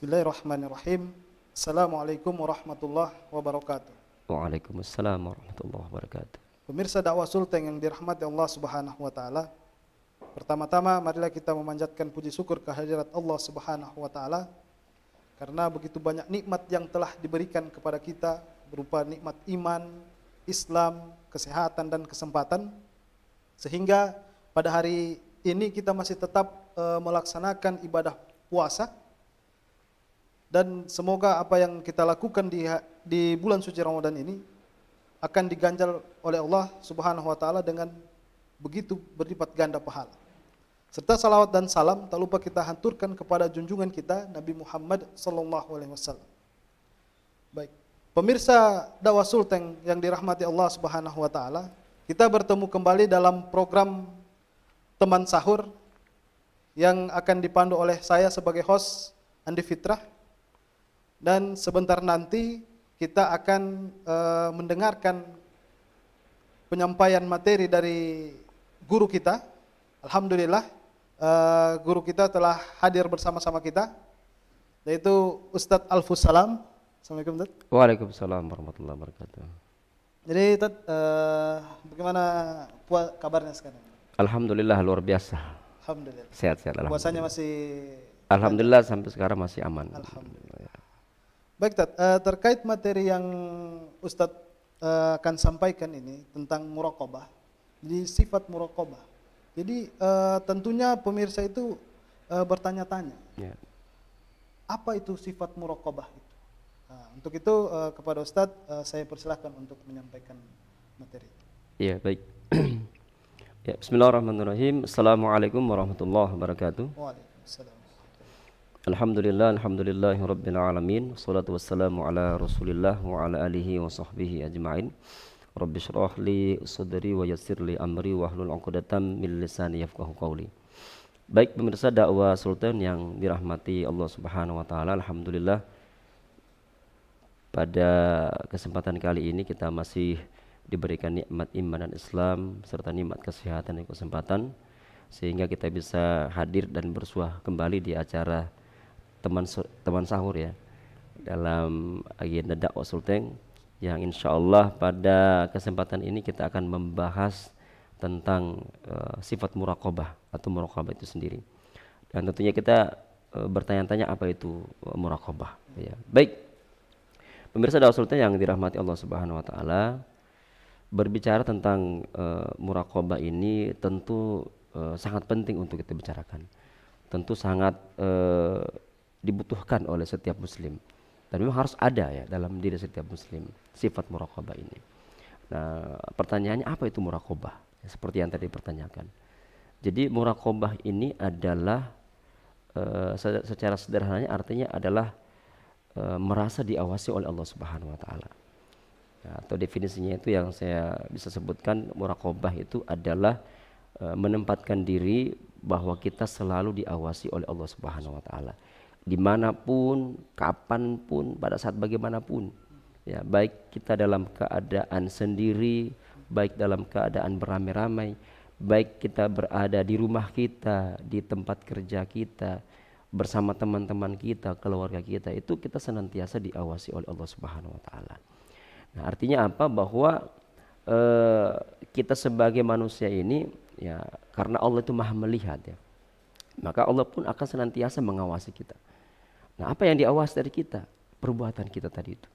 Bismillahirrahmanirrahim. Assalamualaikum warahmatullahi wabarakatuh. Waalaikumsalam warahmatullahi wabarakatuh. Pemirsa dakwah Sulteng yang dirahmati Allah Subhanahu wa taala. Pertama-tama marilah kita memanjatkan puji syukur kehadirat Allah Subhanahu wa taala karena begitu banyak nikmat yang telah diberikan kepada kita berupa nikmat iman, Islam, kesehatan dan kesempatan sehingga pada hari ini kita masih tetap melaksanakan ibadah puasa. Dan semoga apa yang kita lakukan di bulan suci Ramadan ini akan diganjar oleh Allah Subhanahu wa taala dengan begitu berlipat ganda pahala. Serta salawat dan salam tak lupa kita hanturkan kepada junjungan kita Nabi Muhammad sallallahu alaihi wasallam. Baik, pemirsa dakwah Sulteng yang dirahmati Allah Subhanahu wa taala, kita bertemu kembali dalam program Teman Sahur yang akan dipandu oleh saya sebagai host Andi Fitrah. Dan sebentar nanti kita akan mendengarkan penyampaian materi dari guru kita. Alhamdulillah guru kita telah hadir bersama-sama kita, yaitu Ustadz Alfussalam. Assalamualaikum Ustadz. Waalaikumsalam warahmatullahi wabarakatuh. Jadi Ustadz, bagaimana kabarnya sekarang? Alhamdulillah luar biasa. Alhamdulillah. Sehat-sehat. Puasanya masih? Alhamdulillah sampai sekarang masih aman. Alhamdulillah. Baik, terkait materi yang Ustadz akan sampaikan ini tentang muraqabah, jadi sifat muraqabah. Jadi tentunya pemirsa itu bertanya-tanya, Ya. apa itu sifat muraqabah itu? Nah, untuk itu kepada Ustadz saya persilahkan untuk menyampaikan materi. Iya, baik. Ya, bismillahirrahmanirrahim. Assalamualaikum warahmatullahi wabarakatuh. Waalaikumsalam. Alhamdulillahi rabbil alamin. Wassalatu wassalamu ala rasulillah wa ala alihi wa sahbihi ajma'in. Rabbi syrah li sadri wa yassir li amri wa hlul 'uqdatam min lisani yafqahu qawli. Baik pemirsa dakwah Sultan yang dirahmati Allah Subhanahu wa taala, alhamdulillah pada kesempatan kali ini kita masih diberikan nikmat iman dan Islam serta nikmat kesehatan dan kesempatan sehingga kita bisa hadir dan bersuah kembali di acara teman sahur ya, dalam agenda dakwah Sulteng yang insya Allah pada kesempatan ini kita akan membahas tentang sifat muraqabah atau muraqabah itu sendiri. Dan tentunya kita bertanya-tanya apa itu muraqabah ya. Baik pemirsa dakwah Sulteng yang dirahmati Allah Subhanahu wa taala, berbicara tentang muraqabah ini tentu sangat penting untuk kita bicarakan. Tentu sangat dibutuhkan oleh setiap muslim dan memang harus ada ya dalam diri setiap muslim sifat muraqabah ini. Nah, pertanyaannya apa itu muraqabah? Ya, seperti yang tadi dipertanyakan. Jadi muraqabah ini adalah secara sederhananya artinya adalah merasa diawasi oleh Allah Subhanahu wa taala. Ya, atau definisinya itu yang saya bisa sebutkan, muraqabah itu adalah menempatkan diri bahwa kita selalu diawasi oleh Allah Subhanahu wa taala. Dimanapun, kapanpun, pada saat bagaimanapun ya, baik kita dalam keadaan sendiri, baik dalam keadaan beramai-ramai, baik kita berada di rumah kita, di tempat kerja kita, bersama teman-teman kita, keluarga kita, itu kita senantiasa diawasi oleh Allah Subhanahu wa taala. Nah, artinya apa? Bahwa kita sebagai manusia ini ya, karena Allah itu maha melihat ya, maka Allah pun akan senantiasa mengawasi kita. Nah, apa yang diawasi dari kita? Perbuatan kita tadi itu.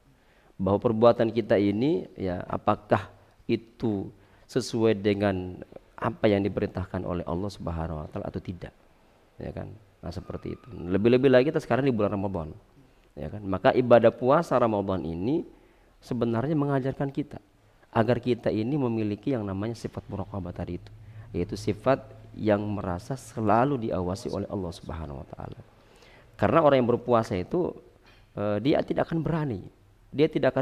Bahwa perbuatan kita ini ya, apakah itu sesuai dengan apa yang diperintahkan oleh Allah Subhanahu wa taala atau tidak. Ya kan? Nah, seperti itu. Lebih-lebih lagi kita sekarang di bulan Ramadan. Ya kan? Maka ibadah puasa Ramadan ini sebenarnya mengajarkan kita agar kita ini memiliki yang namanya sifat muraqabah tadi itu, yaitu sifat yang merasa selalu diawasi oleh Allah Subhanahu wa taala. Karena orang yang berpuasa itu dia tidak akan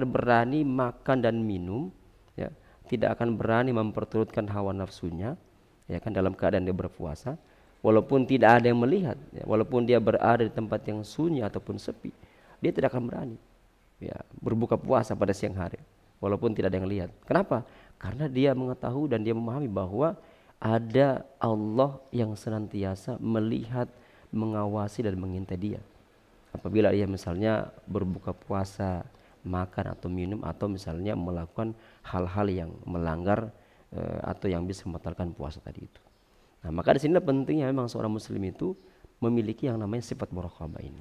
berani makan dan minum ya, tidak akan berani memperturutkan hawa nafsunya ya kan, dalam keadaan dia berpuasa, walaupun tidak ada yang melihat ya, walaupun dia berada di tempat yang sunyi ataupun sepi, dia tidak akan berani ya berbuka puasa pada siang hari walaupun tidak ada yang lihat. Kenapa? Karena dia mengetahui dan dia memahami bahwa ada Allah yang senantiasa melihat, mengawasi dan mengintai dia. Apabila dia misalnya berbuka puasa, makan atau minum, atau misalnya melakukan hal-hal yang melanggar atau yang bisa membatalkan puasa tadi itu. Nah, maka di sinilah pentingnya memang seorang muslim itu memiliki yang namanya sifat muraqabah ini.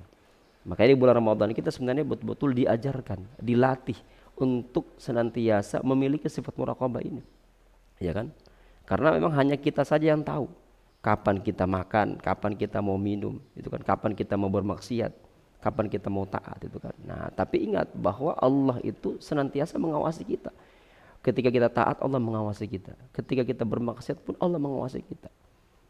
Makanya di bulan Ramadan kita sebenarnya betul-betul diajarkan, dilatih untuk senantiasa memiliki sifat muraqabah ini. Ya kan? Karena memang hanya kita saja yang tahu kapan kita makan, kapan kita mau minum, itu kan, kapan kita mau bermaksiat, kapan kita mau taat, itu kan. Nah, tapi ingat bahwa Allah itu senantiasa mengawasi kita. Ketika kita taat, Allah mengawasi kita. Ketika kita bermaksiat pun Allah mengawasi kita.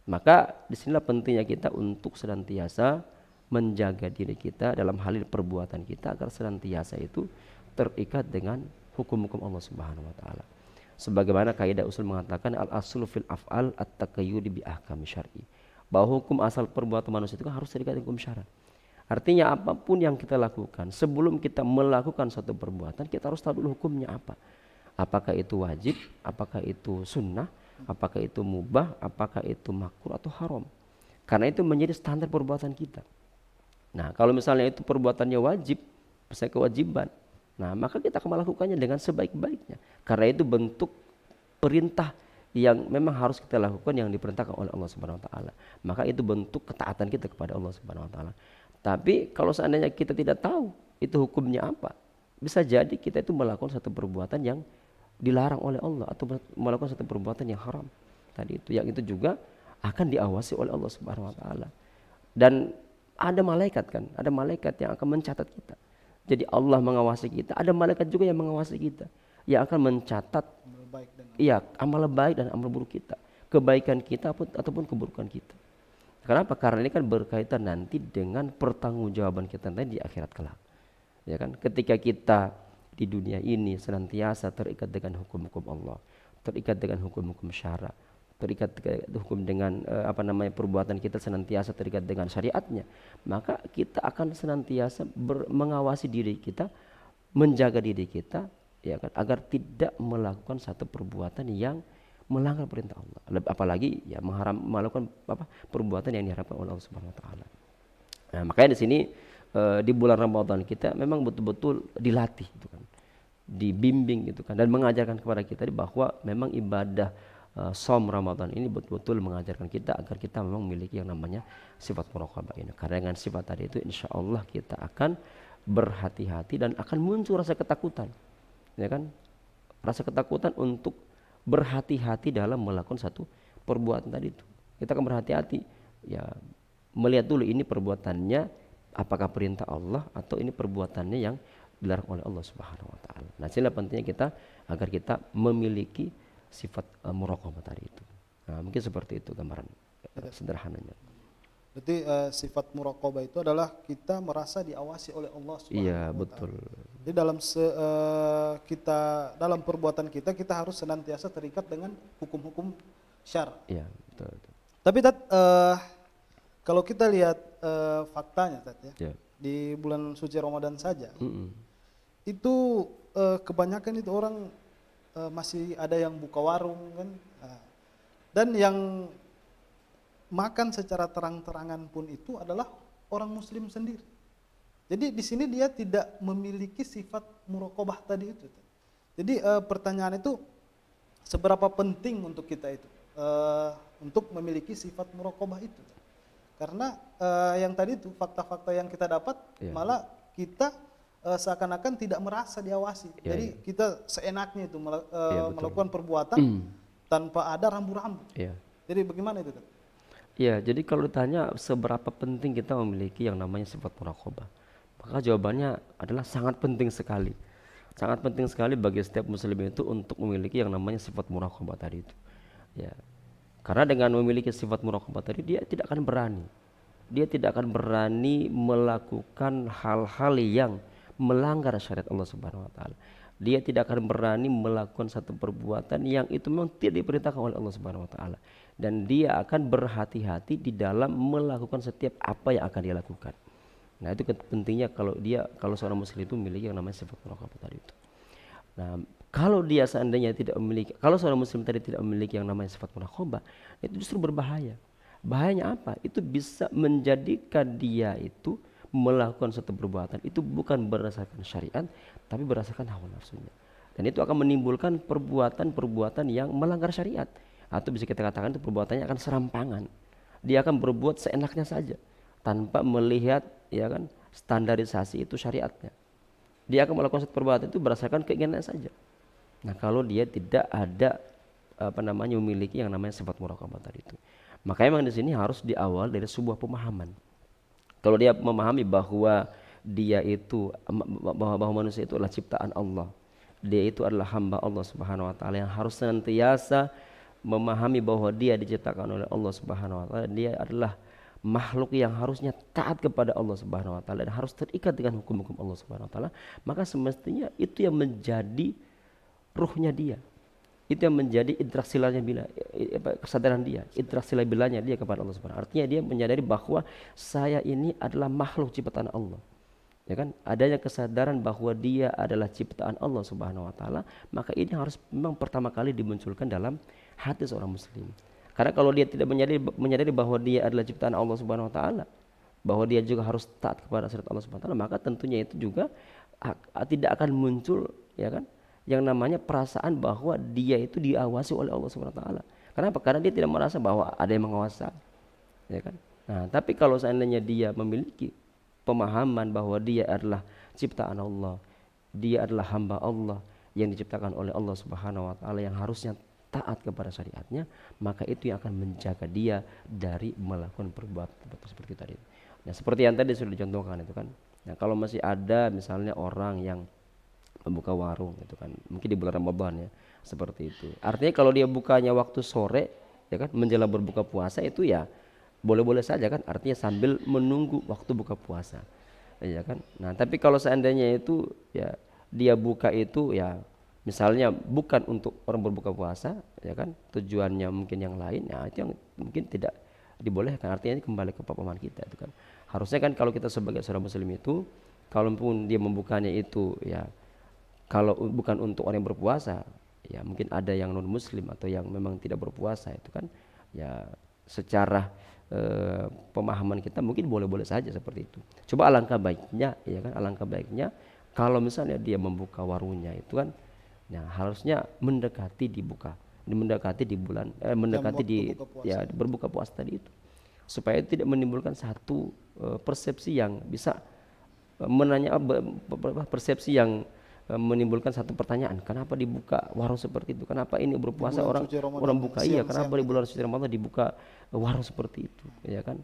Maka disinilah pentingnya kita untuk senantiasa menjaga diri kita dalam hal perbuatan kita agar senantiasa itu terikat dengan hukum-hukum Allah Subhanahu wa taala. Sebagaimana kaidah usul mengatakan al-aslu fil af'al at-taqayyud bi ahkam syar'i. Bahwa hukum asal perbuatan manusia itu kan harus terikat dengan hukum syara. Artinya apapun yang kita lakukan, sebelum kita melakukan suatu perbuatan, kita harus tahu dulu hukumnya apa. Apakah itu wajib, apakah itu sunnah, apakah itu mubah, apakah itu makruh atau haram. Karena itu menjadi standar perbuatan kita. Nah, kalau misalnya itu perbuatannya wajib, misalnya kewajiban, nah maka kita akan melakukannya dengan sebaik-baiknya. Karena itu bentuk perintah yang memang harus kita lakukan, yang diperintahkan oleh Allah Subhanahu wa taala. Maka itu bentuk ketaatan kita kepada Allah Subhanahu wa taala. Tapi kalau seandainya kita tidak tahu itu hukumnya apa, bisa jadi kita itu melakukan satu perbuatan yang dilarang oleh Allah atau melakukan satu perbuatan yang haram tadi itu, yang itu juga akan diawasi oleh Allah Subhanahu wa taala. Dan ada malaikat kan, ada malaikat yang akan mencatat kita. Jadi Allah mengawasi kita, ada malaikat juga yang mengawasi kita, yang akan mencatat amal baik dan amal buruk kita, kebaikan kita ataupun keburukan kita. Kenapa? Karena ini kan berkaitan nanti dengan pertanggungjawaban kita nanti di akhirat kelak. Ya kan? Ketika kita di dunia ini senantiasa terikat dengan hukum-hukum Allah, terikat dengan hukum-hukum syara, terikat hukum dengan perbuatan kita senantiasa terikat dengan syariatnya, maka kita akan senantiasa mengawasi diri kita, menjaga diri kita, ya kan, agar tidak melakukan satu perbuatan yang melanggar perintah Allah, apalagi ya melakukan perbuatan yang diharapkan oleh Allah Subhanahu wa taala. Nah, makanya di sini di bulan Ramadan kita memang betul-betul dilatih gitu kan, dibimbing gitu kan, dan mengajarkan kepada kita bahwa memang ibadah Shaum Ramadan ini betul-betul mengajarkan kita agar kita memang memiliki yang namanya sifat muraqabah ini. Karena dengan sifat tadi itu insya Allah kita akan berhati-hati dan akan muncul rasa ketakutan, ya kan, rasa ketakutan untuk berhati-hati dalam melakukan satu perbuatan tadi itu. Kita akan berhati-hati, ya, melihat dulu ini perbuatannya apakah perintah Allah atau ini perbuatannya yang dilarang oleh Allah Subhanahu wa taala. Nah, inilah pentingnya kita agar kita memiliki sifat muraqabah tadi itu. Nah, mungkin seperti itu gambaran sederhananya. Berarti sifat muraqabah itu adalah kita merasa diawasi oleh Allah Subhanahu wa taala. Iya, betul. Jadi dalam dalam perbuatan kita harus senantiasa terikat dengan hukum-hukum syara. Iya, betul, betul. Tapi kalau kita lihat faktanya ya, di bulan suci Ramadan saja, itu kebanyakan itu orang masih ada yang buka warung kan, dan yang makan secara terang-terangan pun itu adalah orang muslim sendiri. Jadi di sini dia tidak memiliki sifat muraqabah tadi itu. Jadi pertanyaan itu seberapa penting untuk kita itu untuk memiliki sifat muraqabah itu. Karena yang tadi itu fakta-fakta yang kita dapat malah kita seakan-akan tidak merasa diawasi. Jadi kita seenaknya itu melakukan perbuatan tanpa ada rambu-rambu. Jadi bagaimana itu? Ya, jadi kalau ditanya seberapa penting kita memiliki yang namanya sifat muraqabah, maka jawabannya adalah sangat penting sekali. Sangat penting sekali bagi setiap muslim itu untuk memiliki yang namanya sifat muraqabah tadi itu. Ya. Karena dengan memiliki sifat muraqabah tadi dia tidak akan berani. Dia tidak akan berani melakukan hal-hal yang melanggar syariat Allah Subhanahu wa taala. Dia tidak akan berani melakukan satu perbuatan yang itu memang tidak diperintahkan oleh Allah Subhanahu wa taala. Dan dia akan berhati-hati di dalam melakukan setiap apa yang akan dia lakukan. Nah, itu pentingnya kalau seorang muslim itu memiliki yang namanya sifat muraqabah tadi itu. Nah, kalau dia seandainya tidak memiliki, kalau seorang muslim tadi tidak memiliki yang namanya sifat muraqabah, itu justru berbahaya. Bahayanya apa? Itu bisa menjadikan dia itu melakukan suatu perbuatan itu bukan berdasarkan syariat, tapi berdasarkan hawa nafsunya. Dan itu akan menimbulkan perbuatan-perbuatan yang melanggar syariat, atau bisa kita katakan itu perbuatannya akan serampangan. Dia akan berbuat seenaknya saja tanpa melihat, ya kan, standarisasi itu syariatnya. Dia akan melakukan suatu perbuatan itu berdasarkan keinginannya saja. Nah, kalau dia tidak ada memiliki yang namanya sifat muraqabah tadi itu. Makanya memang di sini harus diawal dari sebuah pemahaman. Kalau dia memahami bahwa dia itu bahwa manusia itu adalah ciptaan Allah, dia itu adalah hamba Allah Subhanahu wa taala yang harus senantiasa memahami bahwa dia diciptakan oleh Allah Subhanahu wa taala, dia adalah makhluk yang harusnya taat kepada Allah Subhanahu wa taala dan harus terikat dengan hukum-hukum Allah Subhanahu wa taala, maka semestinya itu yang menjadi ruhnya dia. Itu yang menjadi intrasilanya kesadaran dia, intrasila bilanya dia kepada Allah Subhanahu wa taala. Artinya dia menyadari bahwa saya ini adalah makhluk ciptaan Allah. Ya kan? Adanya kesadaran bahwa dia adalah ciptaan Allah Subhanahu wa taala, maka ini harus memang pertama kali dimunculkan dalam hati seorang muslim. Karena kalau dia tidak menyadari bahwa dia adalah ciptaan Allah Subhanahu wa taala, bahwa dia juga harus taat kepada syariat Allah Subhanahu wa taala, maka tentunya itu juga tidak akan muncul, ya kan, yang namanya perasaan bahwa dia itu diawasi oleh Allah Subhanahu wa taala. Kenapa? Karena dia tidak merasa bahwa ada yang mengawasi. Ya kan? Nah, tapi kalau seandainya dia memiliki pemahaman bahwa dia adalah ciptaan Allah, dia adalah hamba Allah yang diciptakan oleh Allah Subhanahu wa taala yang harusnya taat kepada syariatnya, maka itu yang akan menjaga dia dari melakukan perbuatan seperti tadi. Nah, seperti yang tadi sudah dicontohkan itu kan. Nah, kalau masih ada misalnya orang yang membuka warung itu kan, mungkin di bulan Ramadan ya, seperti itu. Artinya kalau dia bukanya waktu sore, ya kan, menjelang berbuka puasa itu ya boleh-boleh saja kan, artinya sambil menunggu waktu buka puasa, ya kan. Nah, tapi kalau seandainya itu ya dia buka itu ya misalnya bukan untuk orang berbuka puasa, ya kan, tujuannya mungkin yang lain, ya itu yang mungkin tidak dibolehkan. Artinya ini kembali ke pemahaman kita itu kan. Harusnya kan kalau kita sebagai seorang muslim itu, kalaupun dia membukanya itu ya kalau bukan untuk orang yang berpuasa, ya mungkin ada yang non muslim atau yang memang tidak berpuasa itu kan, ya secara pemahaman kita mungkin boleh-boleh saja seperti itu. Coba alangkah baiknya, ya kan, alangkah baiknya kalau misalnya dia membuka warungnya itu kan, ya harusnya mendekati di bulan, mendekati di ya berbuka puasa tadi itu, supaya tidak menimbulkan satu persepsi yang bisa persepsi yang menimbulkan satu pertanyaan, kenapa dibuka warung seperti itu, kenapa ini berpuasa orang buka, iya kenapa di bulan suci Ramadan dibuka warung seperti itu, ya kan.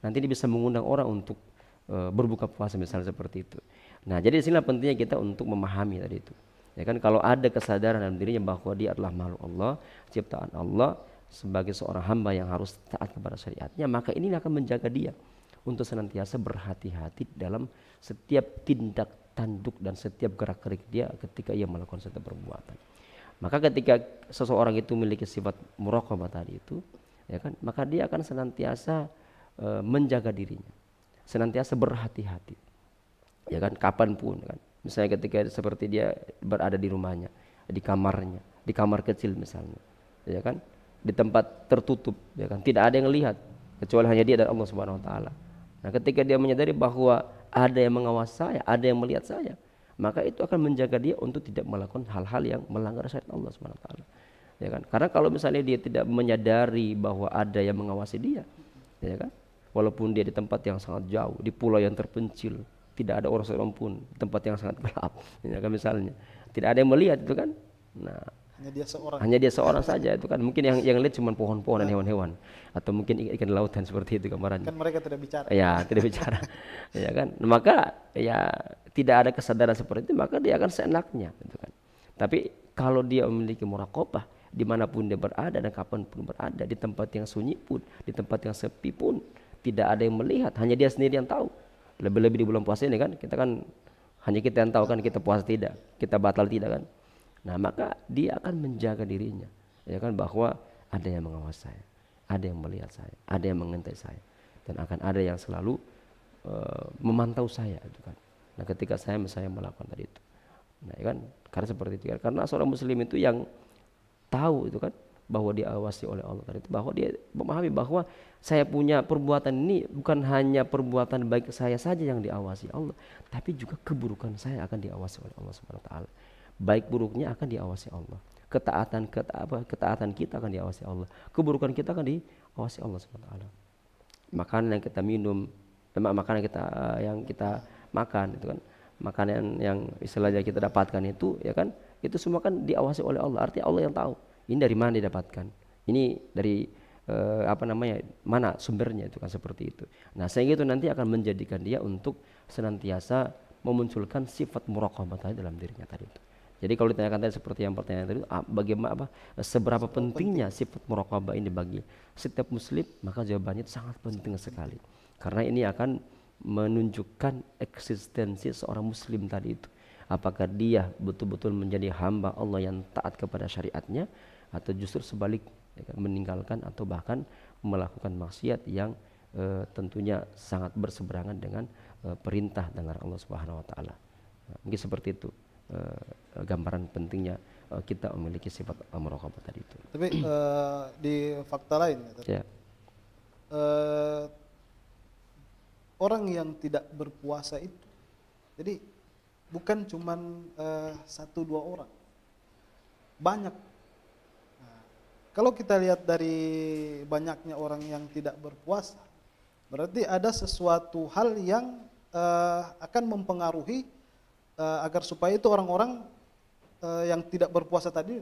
Nanti dia bisa mengundang orang untuk berbuka puasa misalnya seperti itu. Nah, jadi disinilah pentingnya kita untuk memahami tadi itu, ya kan. Kalau ada kesadaran dalam dirinya bahwa dia adalah makhluk Allah, ciptaan Allah, sebagai seorang hamba yang harus taat kepada syariatnya, maka ini akan menjaga dia untuk senantiasa berhati-hati dalam setiap tindak tanduk dan setiap gerak-gerik dia ketika ia melakukan suatu perbuatan. Maka ketika seseorang itu memiliki sifat muraqabah tadi itu, ya kan, maka dia akan senantiasa menjaga dirinya, senantiasa berhati-hati, ya kan, kapanpun kan. Misalnya ketika seperti dia berada di rumahnya, di kamarnya, di kamar kecil misalnya, ya kan, di tempat tertutup, ya kan, tidak ada yang lihat kecuali hanya dia dan Allah Subhanahu wa taala. Nah, ketika dia menyadari bahwa ada yang mengawasi saya, ada yang melihat saya, maka itu akan menjaga dia untuk tidak melakukan hal-hal yang melanggar syariat Allah Subhanahu wa taala. Ya kan? Karena kalau misalnya dia tidak menyadari bahwa ada yang mengawasi dia, ya kan? Walaupun dia di tempat yang sangat jauh, di pulau yang terpencil, tidak ada orang seorang pun, tempat yang sangat gelap, ya kan, misalnya. Tidak ada yang melihat itu kan. Nah, hanya dia seorang saja itu kan, mungkin yang lihat cuma pohon-pohon dan hewan-hewan, atau mungkin ikan lautan seperti itu gambarannya. Kan mereka tidak bicara. Ya, tidak bicara. Ya kan. Maka ya tidak ada kesadaran seperti itu, maka dia akan seenaknya gitu kan. Tapi kalau dia memiliki muraqabah dimanapun dia berada dan kapanpun berada, di tempat yang sunyi pun, di tempat yang sepi pun, tidak ada yang melihat, hanya dia sendiri yang tahu. Lebih-lebih di bulan puasa ini kan, kita kan hanya kita yang tahu kan kita puasa tidak, kita batal tidak kan. Nah, maka dia akan menjaga dirinya, ya kan, bahwa ada yang mengawasi saya, ada yang melihat saya, ada yang mengintai saya, dan akan ada yang selalu memantau saya itu kan. Nah, ketika saya melakukan tadi itu, nah, ya kan, karena seperti itu kan, karena seorang muslim itu yang tahu itu kan bahwa diawasi oleh Allah tadi itu, bahwa dia memahami bahwa saya punya perbuatan ini bukan hanya perbuatan baik saya saja yang diawasi Allah, tapi juga keburukan saya akan diawasi oleh Allah Subhanahu wa taala. Baik buruknya akan diawasi Allah. Ketaatan kita akan diawasi Allah. Keburukan kita akan diawasi Allah Subhanahu wa taala. Makanan yang kita minum, makanan yang kita makan itu kan, makanan yang istilahnya kita dapatkan itu ya kan, itu semua kan diawasi oleh Allah. Artinya Allah yang tahu ini dari mana didapatkan, ini dari mana sumbernya, itu kan seperti itu. Nah sehingga itu nanti akan menjadikan dia untuk senantiasa memunculkan sifat muraqabah tadi dalam dirinya tadi itu. Jadi kalau ditanyakan tadi seperti yang pertanyaan tadi, bagaimana seberapa pentingnya sifat muraqabah ini bagi setiap muslim, maka jawabannya itu sangat penting sekali. Karena ini akan menunjukkan eksistensi seorang muslim tadi itu. Apakah dia betul-betul menjadi hamba Allah yang taat kepada syariatnya, atau justru sebalik, ya kan, meninggalkan atau bahkan melakukan maksiat yang tentunya sangat berseberangan dengan perintah dan larangan Allah Subhanahu wa taala. Mungkin seperti itu gambaran pentingnya kita memiliki sifat muraqabah tadi itu. Tapi di fakta lain ya, orang yang tidak berpuasa itu, jadi bukan cuman 1-2 orang, banyak. Nah, kalau kita lihat dari banyaknya orang yang tidak berpuasa, berarti ada sesuatu hal yang akan mempengaruhi agar supaya itu orang-orang yang tidak berpuasa tadi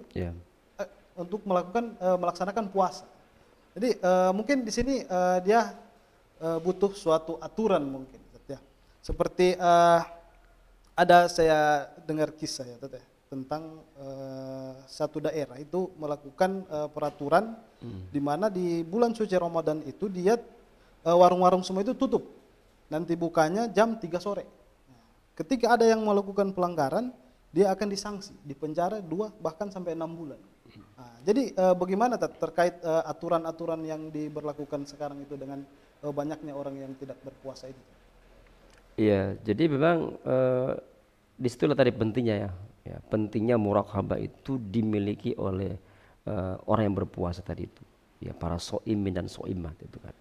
untuk melaksanakan puasa. Jadi mungkin di sini dia butuh suatu aturan mungkin, ya. Seperti ada saya dengar kisah ya tentang satu daerah itu melakukan peraturan di mana di bulan suci Ramadan itu dia warung-warung semua itu tutup, nanti bukanya jam 3 sore. Ketika ada yang melakukan pelanggaran, dia akan disanksi, dipenjara 2 bahkan sampai 6 bulan. Nah, jadi bagaimana terkait aturan-aturan yang diberlakukan sekarang itu dengan banyaknya orang yang tidak berpuasa itu? Iya, jadi memang disitulah tadi pentingnya ya, pentingnya muraqabah itu dimiliki oleh orang yang berpuasa tadi itu, ya, para shoimin dan shoimat itu kan.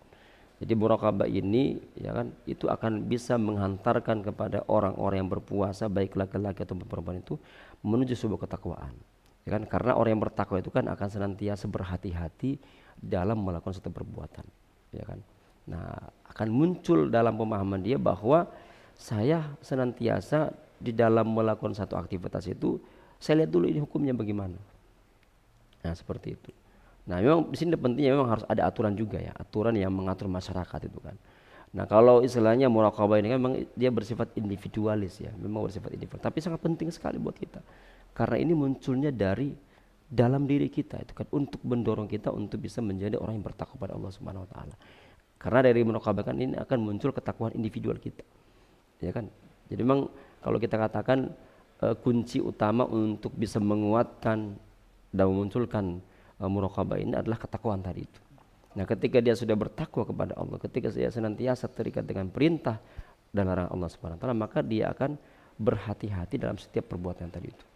Jadi muraqabah ini ya kan, itu akan bisa menghantarkan kepada orang-orang yang berpuasa baik laki-laki atau perempuan itu menuju sebuah ketakwaan, ya kan, karena orang yang bertakwa itu kan akan senantiasa berhati-hati dalam melakukan suatu perbuatan, ya kan. Nah akan muncul dalam pemahaman dia bahwa saya senantiasa di dalam melakukan satu aktivitas itu, saya lihat dulu ini hukumnya bagaimana. Nah seperti itu. Nah memang di sini pentingnya memang harus ada aturan juga ya, aturan yang mengatur masyarakat itu kan. Nah kalau istilahnya muraqabah ini kan memang dia bersifat individualis ya, memang bersifat individual, tapi sangat penting sekali buat kita. Karena ini munculnya dari dalam diri kita itu kan, untuk mendorong kita untuk bisa menjadi orang yang bertakwa pada Allah Subhanahu wa taala. Karena dari muraqabah kan ini akan muncul ketakwaan individual kita. Ya kan? Jadi memang kalau kita katakan kunci utama untuk bisa menguatkan dan memunculkan muraqabah ini adalah ketakwaan tadi itu. Nah, ketika dia sudah bertakwa kepada Allah, ketika dia senantiasa terikat dengan perintah dan larangan Allah Subhanahu wa taala, maka dia akan berhati-hati dalam setiap perbuatan tadi itu.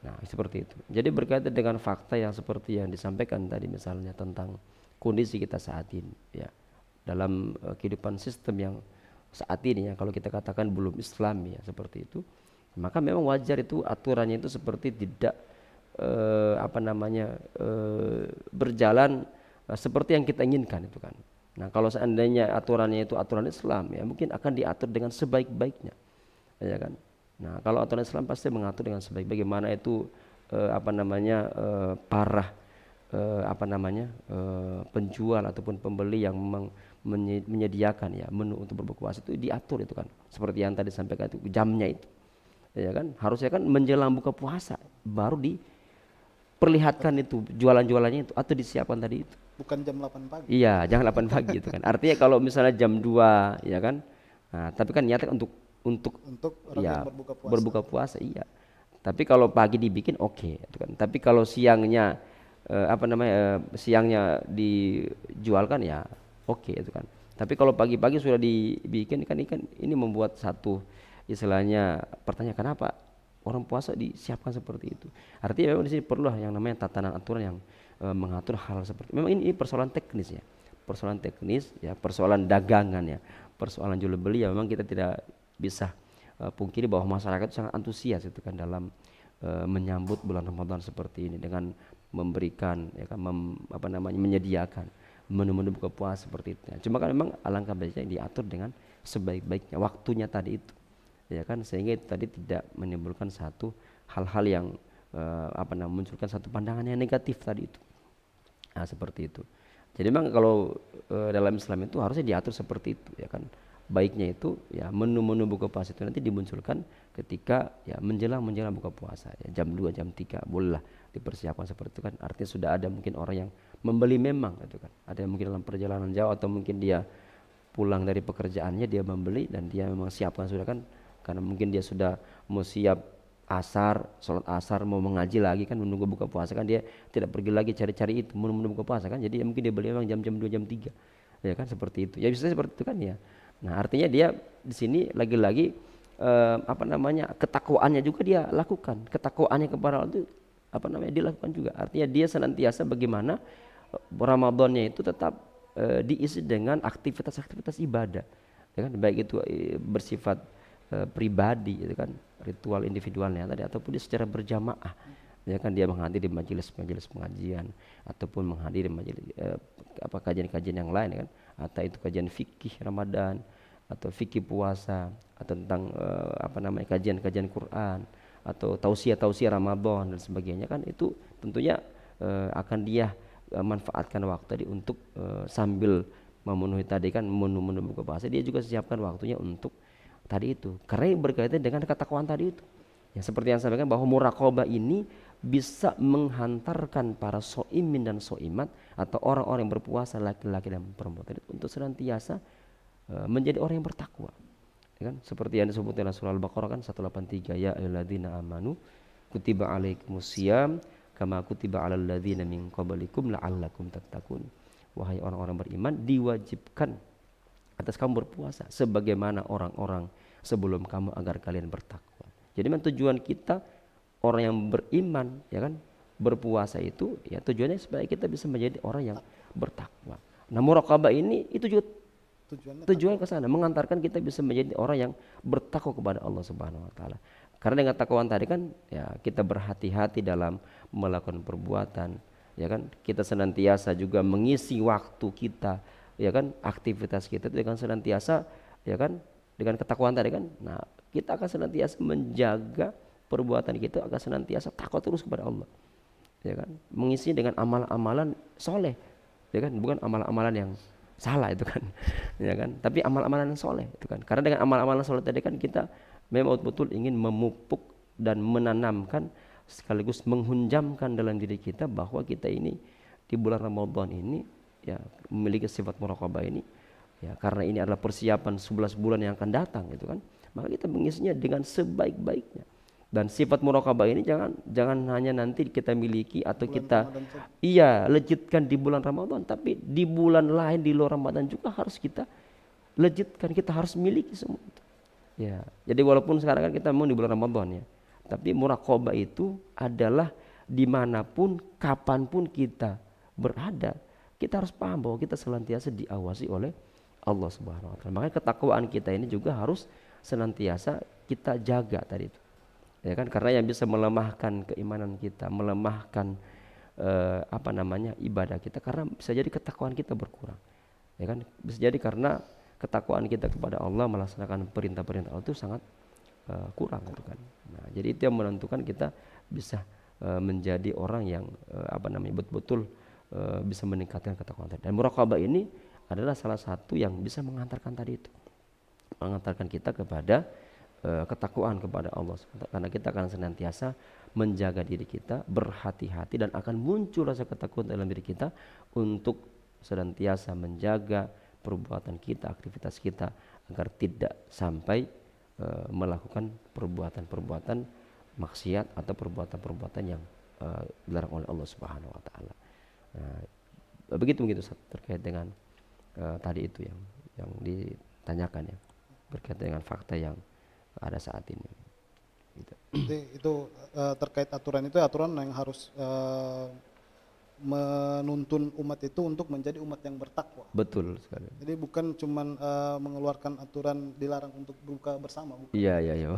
Nah, seperti itu. Jadi berkaitan dengan fakta yang seperti yang disampaikan tadi, misalnya tentang kondisi kita saat ini ya, dalam kehidupan sistem yang saat ini ya, kalau kita katakan belum Islam ya seperti itu, maka memang wajar itu aturannya itu seperti tidak berjalan seperti yang kita inginkan itu kan. Nah kalau seandainya aturannya itu aturan Islam ya, mungkin akan diatur dengan sebaik-baiknya, ya kan. Nah kalau aturan Islam pasti mengatur dengan sebaik bagaimana itu penjual ataupun pembeli yang menyediakan ya menu untuk berbuka puasa itu diatur itu kan, seperti yang tadi sampaikan itu jamnya itu, ya kan, harusnya kan menjelang buka puasa baru diperlihatkan itu jualan-jualannya itu atau disiapkan tadi itu, bukan jam 8 pagi. Iya, jangan 8 pagi itu kan. Artinya kalau misalnya jam 2 ya kan. Nah, tapi kan niatnya untuk orang ya, yang berbuka puasa iya. Tapi kalau pagi dibikin oke, itu kan. Tapi kalau siangnya siangnya dijualkan ya oke itu kan. Tapi kalau pagi-pagi sudah dibikin kan ini membuat satu istilahnya pertanyaan, kenapa orang puasa disiapkan seperti itu. Artinya memang di sini perlu yang namanya tatanan aturan yang mengatur hal seperti. Memang ini persoalan teknis ya, persoalan teknis ya, persoalan dagangan ya, persoalan jual beli ya. Memang kita tidak bisa pungkiri bahwa masyarakat itu sangat antusias itu kan dalam menyambut bulan Ramadan seperti ini dengan memberikan ya kan menyediakan menu-menu buka puasa seperti itu. Cuma kan memang alangkah baiknya diatur dengan sebaik-baiknya waktunya tadi itu. Ya kan sehingga itu tadi tidak menimbulkan satu hal-hal yang munculkan satu pandangan yang negatif tadi itu. Nah, seperti itu. Jadi memang kalau dalam Islam itu harusnya diatur seperti itu ya kan. Baiknya itu ya menu-menu buka puasa itu nanti dimunculkan ketika ya menjelang buka puasa ya, jam 2 jam 3 bolehlah dipersiapkan seperti itu kan. Artinya sudah ada mungkin orang yang membeli memang gitu kan. Ada yang mungkin dalam perjalanan jauh atau mungkin dia pulang dari pekerjaannya dia membeli dan dia memang siapkan sudah kan, karena mungkin dia sudah mau siap asar, sholat asar mau mengaji lagi kan menunggu buka puasa kan, dia tidak pergi lagi cari-cari itu menu-menu buka puasa kan, jadi mungkin dia beli memang jam-jam 2 jam 3 ya kan seperti itu ya, bisa seperti itu kan ya. Nah artinya dia di sini lagi-lagi ketakwaannya juga dia lakukan, ketakwaannya kepada Allah itu dilakukan juga. Artinya dia senantiasa bagaimana Ramadannya itu tetap diisi dengan aktivitas-aktivitas ibadah ya kan, baik itu bersifat pribadi itu kan, ritual individualnya tadi ataupun dia secara berjamaah ya kan, dia menghadiri majelis-majelis pengajian ataupun menghadiri majelis kajian-kajian yang lain ya kan, atau itu kajian fikih Ramadan atau fikih puasa atau tentang kajian-kajian Quran atau tausiah-tausiah Ramadan dan sebagainya kan, itu tentunya akan dia manfaatkan waktu tadi untuk sambil memenuhi tadi kan menu-menu buka puasa, dia juga siapkan waktunya untuk tadi itu, karena berkaitan dengan ketakwaan tadi itu ya, seperti yang saya sampaikan bahwa muraqabah ini bisa menghantarkan para soimin dan soimat atau orang-orang yang berpuasa laki-laki dan perempuan tadi untuk senantiasa menjadi orang yang bertakwa ya kan, seperti yang disebut dalam surah Al-Baqarah kan 183, ya ayyuhalladzina amanu kutiba alaikumusiyam kama kutiba alal ladzina min qablikum la'allakum tattaqun. Wahai orang-orang beriman, diwajibkan atas kamu berpuasa sebagaimana orang-orang sebelum kamu agar kalian bertakwa. Jadi memang tujuan kita orang yang beriman ya kan berpuasa itu ya tujuannya supaya kita bisa menjadi orang yang bertakwa. Nah muraqabah ini itu juga tujuan ke sana, mengantarkan kita bisa menjadi orang yang bertakwa kepada Allah Subhanahu wa taala. Karena dengan takwaan tadi kan ya kita berhati-hati dalam melakukan perbuatan ya kan, kita senantiasa juga mengisi waktu kita ya kan, aktivitas kita dengan senantiasa ya kan dengan ketakwaan tadi kan. Nah kita akan senantiasa menjaga perbuatan kita akan senantiasa takwa terus kepada Allah ya kan, mengisi dengan amalan-amalan soleh ya kan, bukan amalan-amalan yang salah itu kan ya kan, tapi amal-amalan yang soleh itu kan. Karena dengan amal-amalan soleh tadi kan kita memang betul ingin memupuk dan menanamkan sekaligus menghunjamkan dalam diri kita bahwa kita ini di bulan Ramadan ini ya memiliki sifat muraqabah ini ya, karena ini adalah persiapan 11 bulan yang akan datang gitu kan, maka kita mengisinya dengan sebaik-baiknya. Dan sifat muraqabah ini jangan hanya nanti kita miliki atau bulan kita lejitkan di bulan Ramadan, tapi di bulan lain di luar Ramadan juga harus kita lejitkan, kita harus miliki semua itu. Ya, jadi walaupun sekarang kan kita mau di bulan Ramadan ya, tapi muraqabah itu adalah dimanapun, kapanpun kita berada, kita harus paham bahwa kita senantiasa diawasi oleh Allah Subhanahu wa taala. Makanya ketakwaan kita ini juga harus senantiasa kita jaga tadi itu. Ya kan, karena yang bisa melemahkan keimanan kita, melemahkan ibadah kita, karena bisa jadi ketakwaan kita berkurang. Ya kan, bisa jadi karena ketakwaan kita kepada Allah melaksanakan perintah-perintah Allah itu sangat kurang gitu kan. Nah, jadi itu yang menentukan kita bisa menjadi orang yang betul-betul bisa meningkatkan ketakwaan tadi. Dan muraqabah ini adalah salah satu yang bisa mengantarkan tadi itu, mengantarkan kita kepada ketakwaan kepada Allah, karena kita akan senantiasa menjaga diri kita, berhati-hati, dan akan muncul rasa ketakutan dalam diri kita untuk senantiasa menjaga perbuatan kita, aktivitas kita agar tidak sampai melakukan perbuatan-perbuatan maksiat atau perbuatan-perbuatan yang dilarang oleh Allah Subhanahu wa taala. Nah, begitu terkait dengan tadi itu yang ditanyakan ya, berkaitan dengan fakta yang ada saat ini. Gitu. Jadi itu terkait aturan itu aturan yang harus menuntun umat itu untuk menjadi umat yang bertakwa. Betul sekali. Jadi bukan cuman mengeluarkan aturan dilarang untuk buka bersama, bukan. Iya, iya, iya.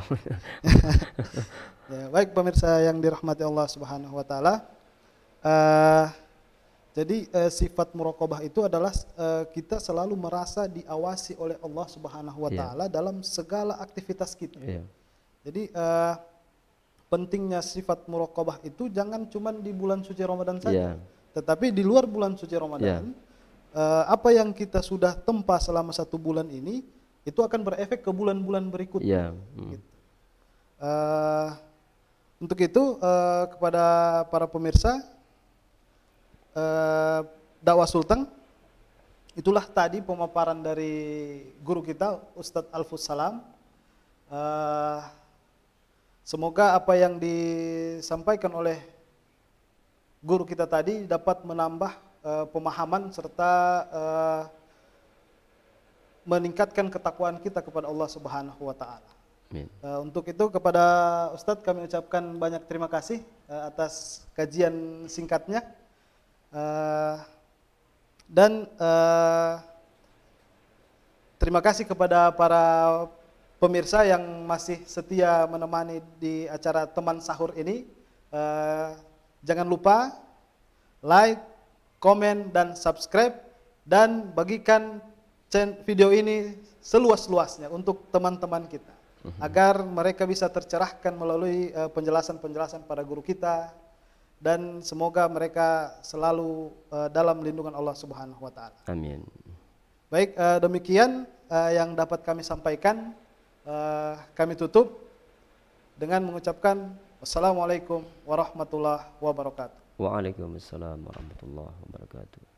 Ya, baik pemirsa yang dirahmati Allah Subhanahu wa taala. Jadi sifat muraqabah itu adalah kita selalu merasa diawasi oleh Allah Subhanahu wa taala dalam segala aktivitas kita. Iya. Jadi pentingnya sifat muraqabah itu jangan cuma di bulan suci Ramadan saja, tetapi di luar bulan suci Ramadan, apa yang kita sudah tempa selama 1 bulan ini itu akan berefek ke bulan-bulan berikutnya. Gitu. Untuk itu kepada para pemirsa dakwah Sultan, itulah tadi pemaparan dari guru kita Ustadz Alfus Salam. Semoga apa yang disampaikan oleh guru kita tadi dapat menambah pemahaman serta meningkatkan ketakwaan kita kepada Allah Subhanahu wa taala. Untuk itu kepada Ustadz kami ucapkan banyak terima kasih atas kajian singkatnya. Dan terima kasih kepada para pemirsa yang masih setia menemani di acara teman sahur ini. Jangan lupa like, komen, dan subscribe, dan bagikan video ini seluas-luasnya untuk teman-teman kita, agar mereka bisa tercerahkan melalui penjelasan-penjelasan para guru kita, dan semoga mereka selalu dalam lindungan Allah Subhanahu wa taala. Amin. Baik, demikian yang dapat kami sampaikan. Kami tutup dengan mengucapkan wassalamualaikum warahmatullahi wabarakatuh. Waalaikumsalam warahmatullahi wabarakatuh.